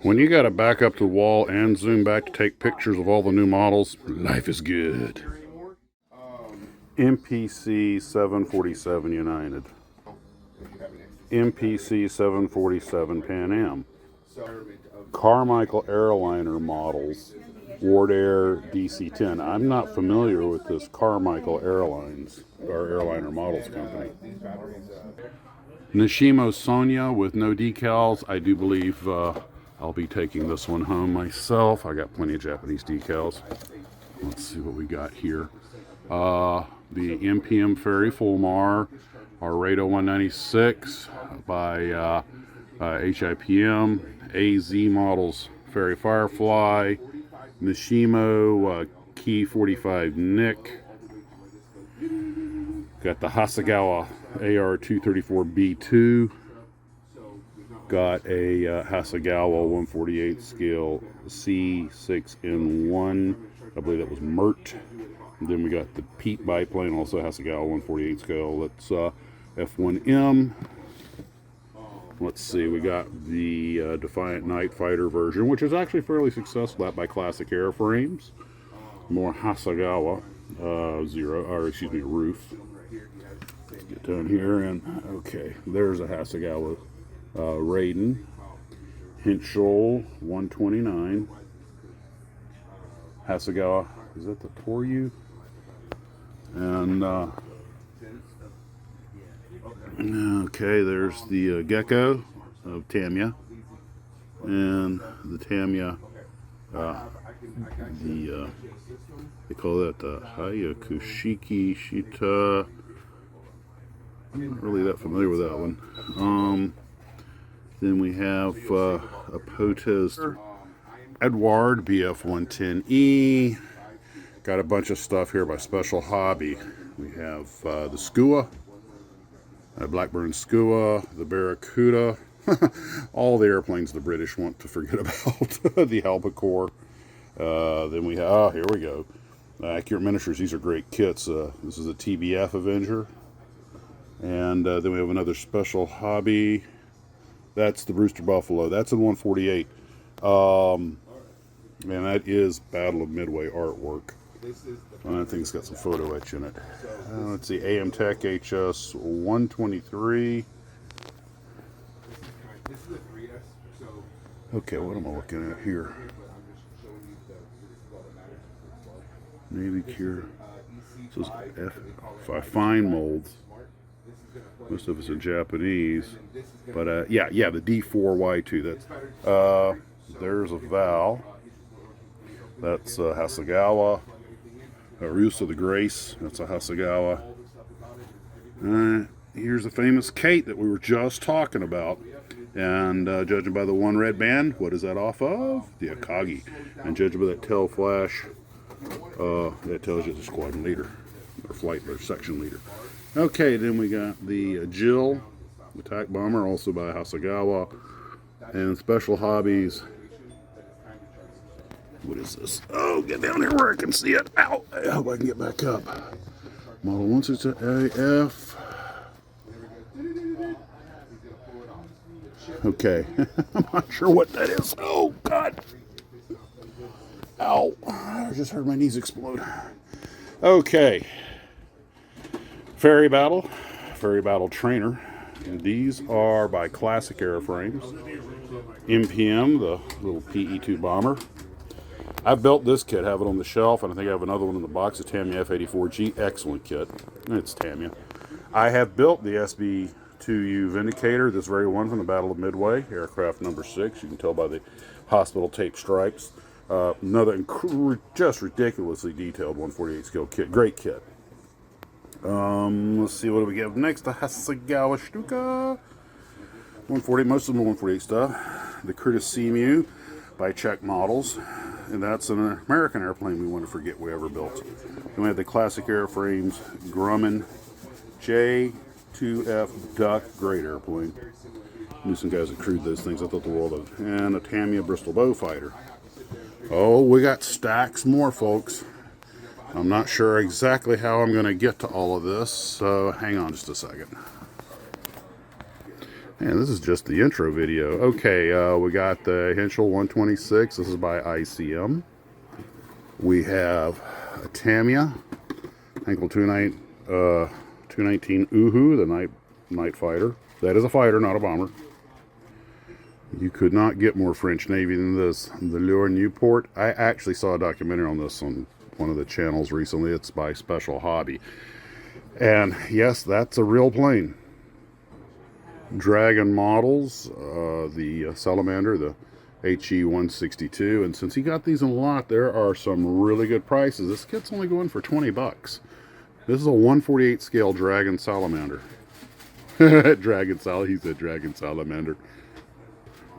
When you got to back up the wall and zoom back to take pictures of all the new models, life is good. MPC 747 United. MPC 747 Pan Am. Carmichael Airliner models. Ward Air DC-10. I'm not familiar with this Carmichael Airlines, or Airliner Models company. Nishimo Sonia with no decals. I do believe I'll be taking this one home myself. I got plenty of Japanese decals. Let's see what we got here. The MPM Ferry Fulmar, our Rado 196 by HIPM, AZ models Ferry Firefly, Nishimo Key 45 Nick. Got the Hasegawa AR234B2. Got a Hasegawa 148 scale C6N1. I believe that was Mert. And then we got the Pete biplane, also Hasegawa 148 scale. That's F1M. Let's see, we got the Defiant Night Fighter version, which is actually fairly successful. That by Classic Airframes. More Hasegawa roof. Let's get down here and okay, there's a Hasegawa Raiden, Hinchel 129, Hasegawa. Is that the Toryu? And okay, there's the Gecko of Tamiya, and the Tamiya, they call that the Hayakushiki Shita. I'm not really that familiar with that one. Then we have a Potes Edward BF110E. Got a bunch of stuff here by Special Hobby. We have the Skua, Blackburn Skua, the Barracuda, all the airplanes the British want to forget about. The Albacore. Then we have, here we go. Accurate Miniatures. These are great kits. This is a TBF Avenger. And then we have another Special Hobby. That's the Brewster Buffalo. That's in 148. And that is Battle of Midway artwork. I think it's got some photo etch in it. Let's see, AM Tech HS 123. Okay, what am I looking at here? Navy Cure. This is fine molds. Most of us are Japanese, but yeah, the D4Y2. That's there's a Val. That's Hasegawa. Ruse of the Grace. That's a Hasegawa. Here's a famous Kate that we were just talking about. And judging by the one red band, what is that off of? The Akagi. And judging by that tail flash, that tells you the squadron leader, or flight or section leader. Okay, then we got the Jill attack bomber, also by Hasegawa. And Special Hobbies. What is this? Oh, get down here where I can see it. Ow! I hope I can get back up. Model 168AF. Okay, I'm not sure what that is. Oh, God. Ow. I just heard my knees explode. Okay. Ferry Battle Trainer. And these are by Classic Airframes. MPM, the little PE-2 bomber. I've built this kit, have it on the shelf, and I think I have another one in the box, a Tamiya F84G. Excellent kit. It's Tamiya. I have built the SB2U Vindicator, this very one from the Battle of Midway, aircraft number 6. You can tell by the hospital tape stripes. Another just ridiculously detailed 148 scale kit. Great kit. Let's see, what do we have next? The Hasegawa Stuka. 148, most of them are 148 stuff. The Curtis Seamew by Czech Models. And that's an American airplane we want to forget we ever built. Then we have the Classic Airframes Grumman J2F Duck. Great airplane. Knew some guys that crewed those things. I thought the world of. And a Tamiya Bristol Bowfighter. Oh, we got stacks more, folks. I'm not sure exactly how I'm going to get to all of this, so hang on just a second. And this is just the intro video. Okay, we got the Henschel 126. This is by ICM. We have a Tamiya Henkel 219 Uhu, the night fighter. That is a fighter, not a bomber. You could not get more French Navy than this. The Lure Newport. I actually saw a documentary on this on one of the channels recently. It's by Special Hobby. And yes, that's a real plane. Dragon models, the Salamander, the HE 162. And since he got these in a lot, there are some really good prices. This kit's only going for 20 bucks. This is a 148 scale Dragon Salamander. He said Dragon Salamander.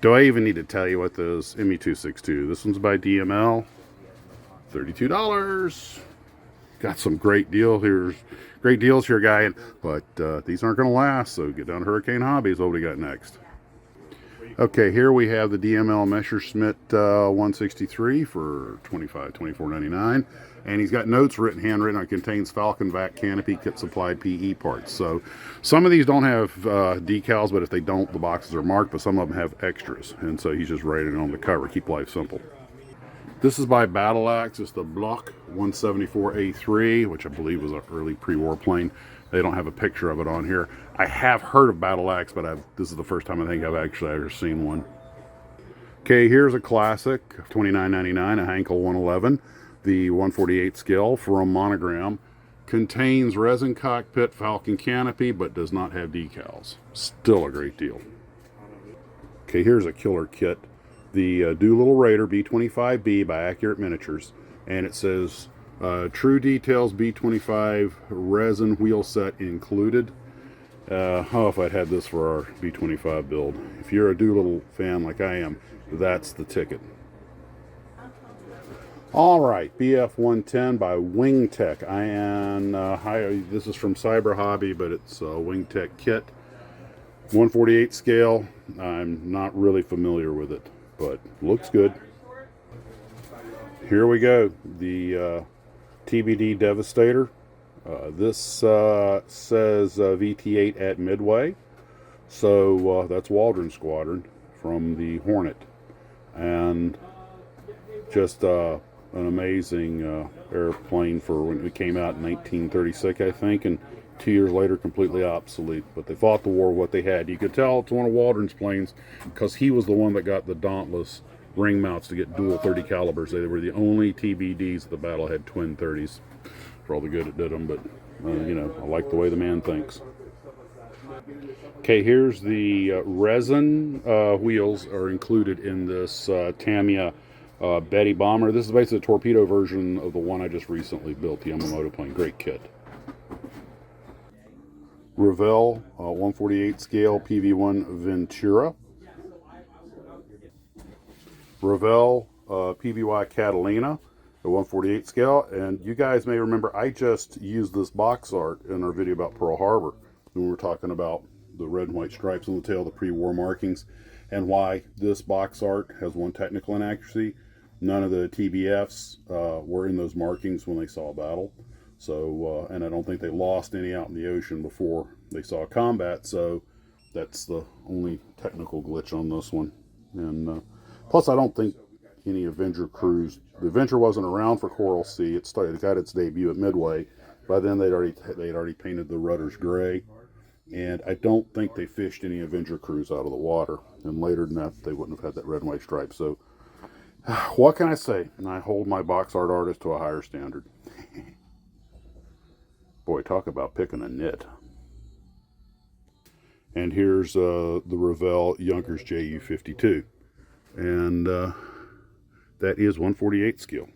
Do I even need to tell you what those ME262? This one's by DML. $32. Got some great deals here, guy. But these aren't going to last, so get down to Hurricane Hobbies. What do we got next? Okay, here we have the DML Messerschmitt 163 for $24.99. And he's got notes handwritten. It contains Falcon Vac canopy, kit supplied PE parts. So some of these don't have decals, but if they don't, the boxes are marked, but some of them have extras. And so he's just writing it on the cover. Keep life simple. This is by Battle Axe. It's the Block 174A3, which I believe was an early pre-war plane. They don't have a picture of it on here. I have heard of Battle Axe, but this is the first time I think I've actually ever seen one. Okay, here's a classic, $29.99, a Henkel 111. The 148 scale from Monogram. Contains resin cockpit, Falcon canopy, but does not have decals. Still a great deal. Okay, here's a killer kit. The Doolittle Raider B25B by Accurate Miniatures. And it says, True Details B25 resin wheel set included. Oh, if I'd had this for our B25 build. If you're a Doolittle fan like I am, that's the ticket. All right, BF 110 by Wingtech. This is from Cyber Hobby, but it's a Wingtech kit. 148 scale. I'm not really familiar with it, but looks good. Here we go. The TBD Devastator. This says VT8 at Midway. So that's Waldron Squadron from the Hornet. And just an amazing airplane for when it came out in 1936, I think, and 2 years later completely obsolete. But they fought the war with what they had. You could tell it's one of Waldron's planes because he was the one that got the Dauntless ring mounts to get dual 30 calibers. They were the only TBDs at the battle had twin 30s. For all the good it did them, but you know, I like the way the man thinks. Okay, here's the resin wheels are included in this Tamiya Betty bomber. This is basically a torpedo version of the one I just recently built, the Yamamoto plane. Great kit. Revell 148 scale PV1 Ventura. Revell PVY Catalina, the 148 scale. And you guys may remember I just used this box art in our video about Pearl Harbor when we were talking about the red and white stripes on the tail, the pre-war markings, and why this box art has one technical inaccuracy. None of the TBFs were in those markings when they saw a battle. So, and I don't think they lost any out in the ocean before they saw combat. So that's the only technical glitch on this one. And plus, I don't think any Avenger crews. The Avenger wasn't around for Coral Sea. It got its debut at Midway. By then, they'd already painted the rudders gray. And I don't think they fished any Avenger crews out of the water. And later than that, they wouldn't have had that red and white stripe. So, what can I say? And I hold my box art artist to a higher standard. Boy, talk about picking a nit. And here's the Revell Junkers JU-52. And that is 148 scale.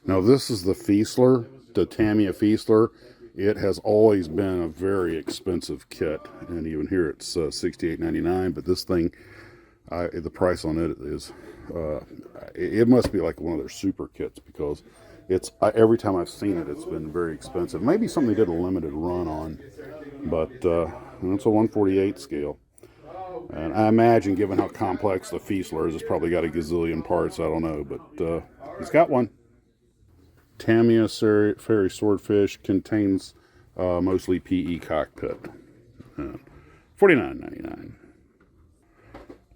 Now this is the Fieseler, the Tamiya Fieseler. It has always been a very expensive kit, and even here it's $68.99. But this thing, the price on it is, it must be like one of their super kits because it's every time I've seen it, it's been very expensive. Maybe something they did a limited run on, but it's a 148 scale. And I imagine, given how complex the Fieseler is, it's probably got a gazillion parts. I don't know, but it's got one. Tamiya Fairy Swordfish contains mostly PE cockpit. $49.99.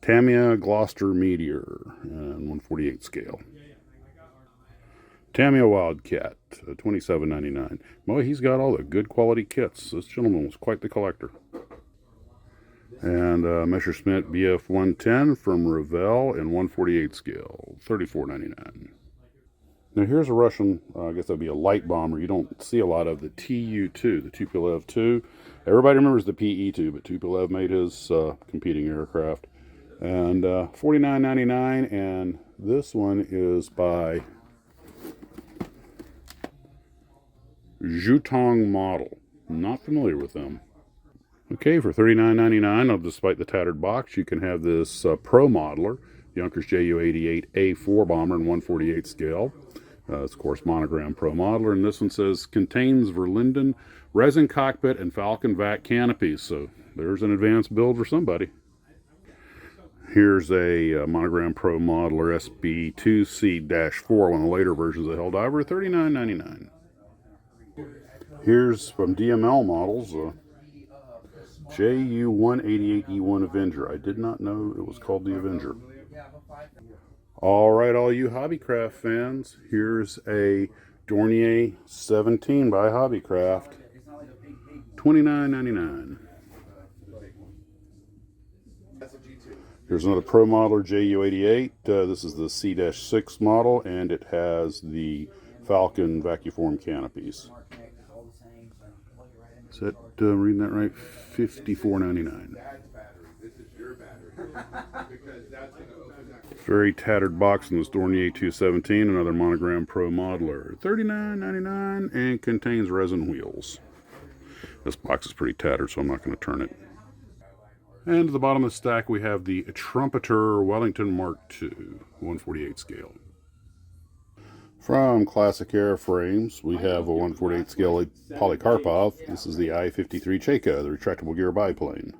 Tamiya Gloucester Meteor and 1/48 scale. Tamiya Wildcat, $27.99. Boy, he's got all the good quality kits. This gentleman was quite the collector. And Messerschmitt BF 110 from Revell in 1/48 scale, $34.99. Now here's a Russian, I guess that'd be a light bomber. You don't see a lot of the Tu-2, the Tupolev 2. Everybody remembers the PE-2, but Tupolev made his competing aircraft. And $49.99, and this one is by Zhutong Model. Not familiar with them. Okay, for $39.99, despite the tattered box, you can have this Pro Modeler, the Junkers Ju-88 A4 bomber in 1/48 scale. It's, of course, monogram Pro Modeler, and this one says contains Verlinden resin cockpit and Falcon vac canopies. So there's an advanced build for somebody. Here's a monogram Pro Modeler SB2C-4, one of the later versions of Helldiver, $39.99. Here's from DML Models, JU-188E1 Avenger. I did not know it was called the Avenger. All right, all you Hobbycraft fans, here's a Dornier 17 by Hobbycraft, $29.99. Here's another Pro Modeler Ju-88. This is the C-6 model, and it has the Falcon vacuform canopies. Is that reading that right? $54.99. Very tattered box in this Dornier 217, another monogram Pro Modeler, $39.99, and contains resin wheels. This box is pretty tattered, so I'm not going to turn it. And at the bottom of the stack, we have the Trumpeter Wellington Mark II, 1/48 scale. From Classic Airframes, we have a 1/48 scale Polycarpov. This is the I-53 Cheka, the retractable gear biplane.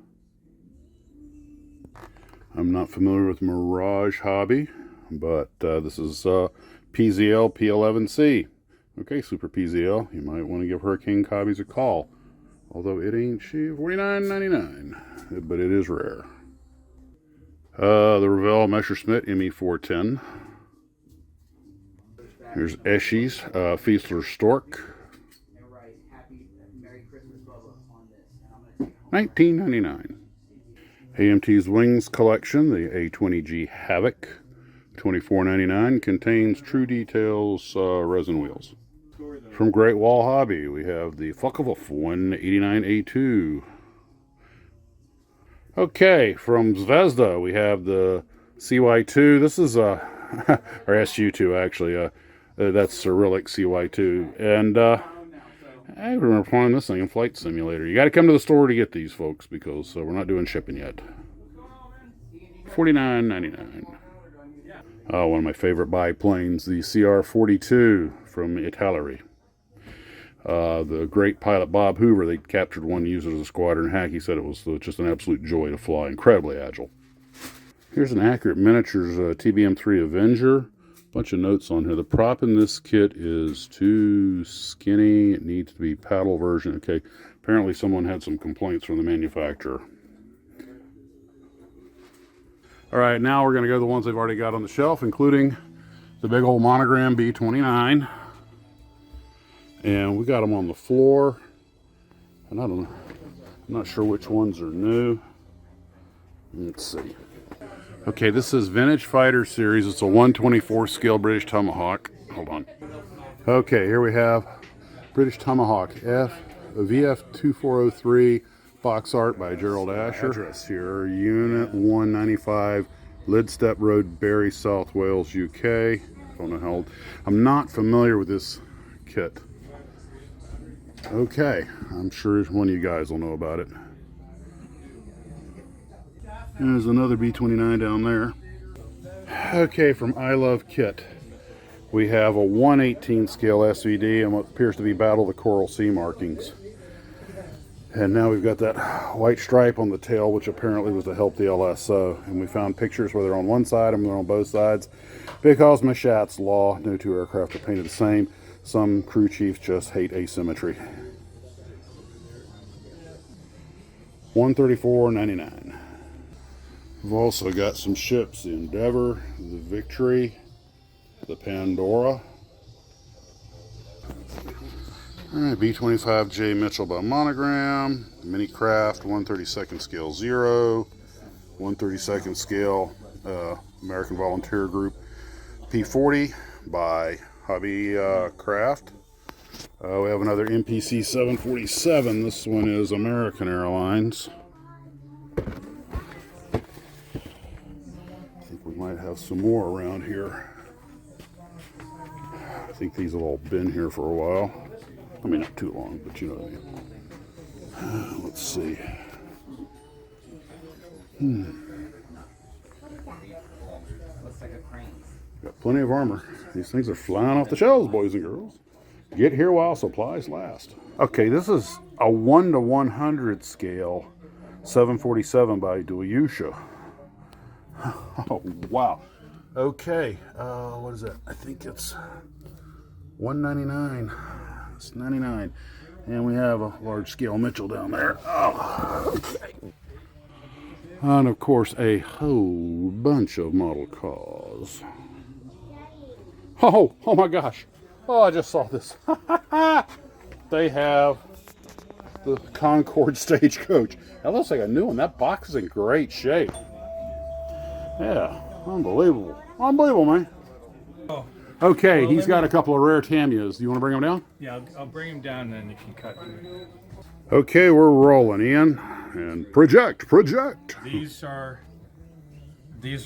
I'm not familiar with Mirage Hobby, but this is PZL P11C. Okay, Super PZL, you might want to give Hurricane Hobbies a call. Although it ain't cheap, $49.99, but it is rare. The Revell Messerschmitt ME410. Here's Eschie's Fiesler Stork, $19.99. AMT's Wings Collection, the A20G Havoc, $24.99, contains True Details resin wheels. From Great Wall Hobby, we have the Focke-Wulf 189A2. Okay, from Zvezda, we have the CY2. This is or SU2 actually. That's Cyrillic CY2, and I remember flying this thing in Flight Simulator. You got to come to the store to get these, folks, because we're not doing shipping yet. $49.99. One of my favorite biplanes, the CR-42 from Italeri. The great pilot Bob Hoover, they captured one, used it as a squadron hack. He said it was just an absolute joy to fly, incredibly agile. Here's an Accurate Miniatures TBM3 Avenger. Bunch of notes on here. The prop in this kit is too skinny. It needs to be paddle version. Okay, apparently someone had some complaints from the manufacturer. All right, now we're going to go to the ones they've already got on the shelf, including the big old monogram B29. And we got them on the floor. And I don't know, I'm not sure which ones are new. Let's see. Okay, this is Vintage Fighter Series. It's a 1/24 scale British Tomahawk. Hold on. Okay, here we have British Tomahawk VF2403 box art by Gerald Asher. Address here, Unit 195, Lidstep Road, Bury, South Wales, UK. Don't know how old. I'm not familiar with this kit. Okay, I'm sure one of you guys will know about it. There's another B29 down there. Okay, from I Love Kit, we have a 1/18 scale SVD and what appears to be Battle of the Coral Sea markings. And now we've got that white stripe on the tail, which apparently was to help the LSO. And we found pictures where they're on one side and they're on both sides. Because Machat's law, no two aircraft are painted the same. Some crew chiefs just hate asymmetry. $134.99. We've also got some ships: the Endeavor, the Victory, the Pandora. All right, B-25J Mitchell by Monogram, Mini Craft, 132nd scale 0, 132nd scale American Volunteer Group P-40 by Hobby Craft. We have another MPC 747. This one is American Airlines. I think we might have some more around here. I think these have all been here for a while. I mean, not too long, but you know what I mean. Let's see. Got plenty of armor. These things are flying off the shelves, boys and girls. Get here while supplies last. Okay, this is a 1/100 scale 747 by Duyusha. Oh, wow. Okay, what is that? I think it's $199. It's $99. And we have a large scale Mitchell down there. Oh, okay. And of course, a whole bunch of model cars. Oh my gosh. Oh, I just saw this. They have the Concorde Stagecoach. That looks like a new one. That box is in great shape. Yeah, unbelievable. Unbelievable, man. Oh. Okay, well, he's got a couple of rare Tamias. Do you want to bring them down? Yeah, I'll bring them down and then you can cut them. Okay, we're rolling in. And project. These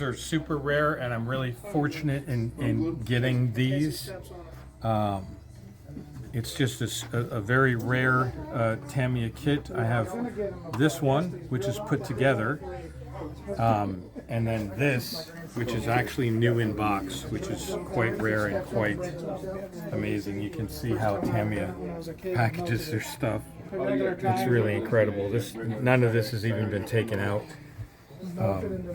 are super rare, and I'm really fortunate in getting these. It's just a very rare Tamiya kit. I have this one, which is put together, and then this, which is actually new in box, which is quite rare and quite amazing. You can see how Tamiya packages their stuff. It's really incredible. None of this has even been taken out.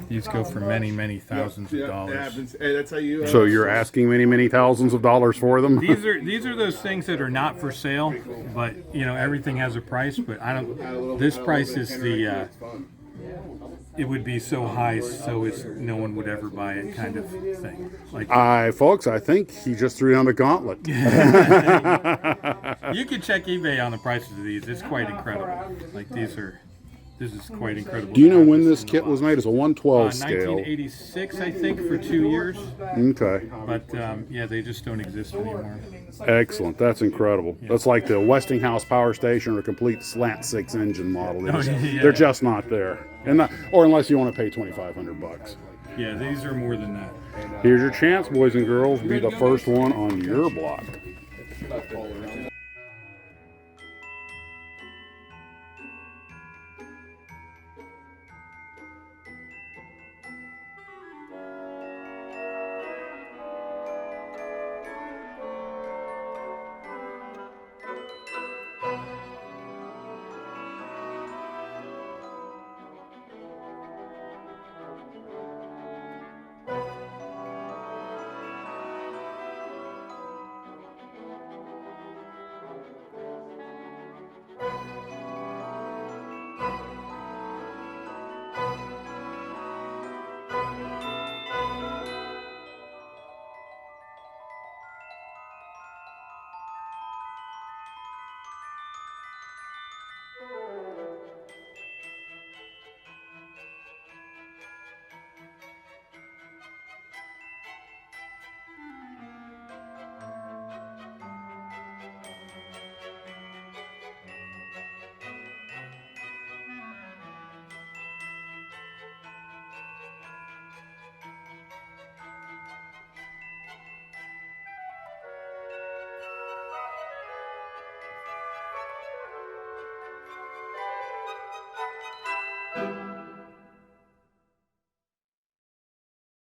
These go for many thousands of dollars. So you're asking many thousands of dollars for them? These are those things that are not for sale, but you know everything has a price. But I don't. This price is the. It would be so high, so no one would ever buy it, kind of thing. Like, folks, I think he just threw down the gauntlet. You can check eBay on the prices of these. It's quite incredible. Like this is quite incredible. Do you know when this kit was made? It's a 112 scale. 1986, I think, for 2 years. Okay. But yeah, they just don't exist anymore. Excellent. That's incredible. Yeah. That's like the Westinghouse Power Station or a complete slant 6 engine model. They're just not there. Or unless you want to pay $2,500. Yeah, these are more than that. Here's your chance, boys and girls. Be the first one on your block.